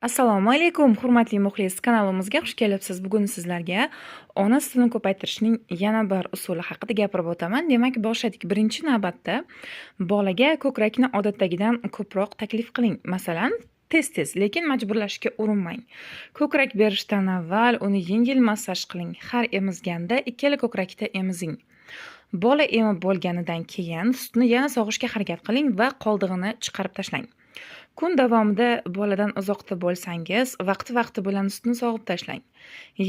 Assalomu alaykum, hurmatli muxlis, kanalimizga xush kelibsiz. Bugun sizlarga ona sutini ko'paytirishning yana bir usuli haqida gapirib o'taman. Demak, boshladik. Birinchi navbatda bolaga ko'krakni odatdagidan ko'proq taklif qiling. Masalan, tez-tez, lekin majburlashga urinmang. Ko'krak berishdan avval uni yengil massaj qiling. Har emizganda ikkala ko'krakda emizing. Bola emib bo'lganidan keyin sutni yana sog'ishga harakat qiling va qoldig'ini chiqarib tashlang. Kun davomida boladan uzoqda bo'lsangiz, vaqti-vaqti bilan sutni sog'ib tashlang.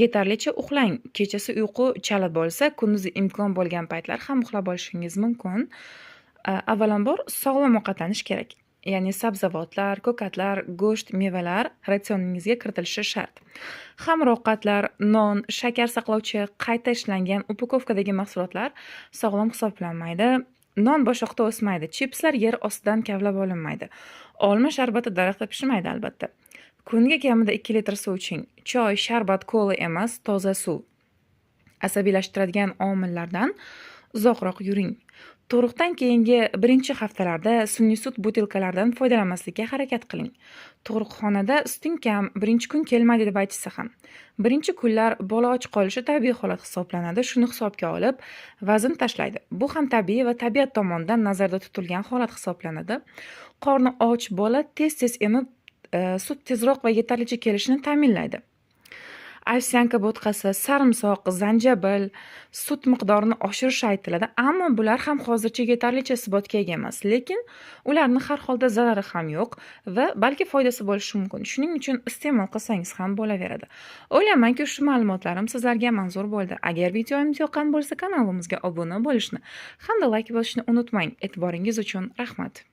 Yetarlicha uxlang. Kechasi uyqu chala bo'lsa, kunduzi imkon bo'lgan paytlar ham uxlab olishingiz mumkin. Avvalambor sog'lom ovqatlanish kerak. Ya'ni sabzavotlar, ko'katlar, go'sht, mevalar ratsioningizga kiritilishi shart. Xamir ovqatlar, non, shakar saqlovchi, qayta ishlangan upakovkadagi mahsulotlar sog'lom hisoblanmaydi. Non boshoqda o'smaydi. Chipslar yer ostidan kavlab olinmaydi. Olma sharbati daraxtda pishmaydi albatta. Kuniga kamida 2 litr suv iching. Choy, sharbat, kola emas, toza suv. Asabiylashtiradigan omillardan uzoqroq yuring. Tug'ruqdan keyingi birinchi haftalarda sun'iy sut butilkalaridan foydalanmaslikka harakat qiling. Tug'ruqxonada suting kam, birinchi kun kelmaydi deb aytishsa ham. Birinchi kunlar bola och qolishi tabiiy holat hisoblanadi. Shuni hisobga olib, vazn tashlaydi. Bu ham tabiiy va tabiat tomonidan nazarda tutilgan holat hisoblanadi. Qorni och bola tez-tez emib, sut tezroq va yetarlicha kelishini ta'minlaydi. Ovsyanka bo'tqasi, sarimsoq, zanjabil, sut miqdorini oshirish aytiladi, ammo bular ham hozircha yetarlicha isbotga ega emas, lekin ularni har holda zarari ham yo'q va balki foydasi bo'lishi mumkin. Shuning uchun iste'mol qilsangiz ham bo'laveradi. O'ylaymanki, shu ma'lumotlarim sizlarga manzur bo'ldi. Agar videomiz yoqqan bo'lsa, kanalimizga obuna bo'lishni hamda like bosishni unutmang. E'tiboringiz uchun rahmat.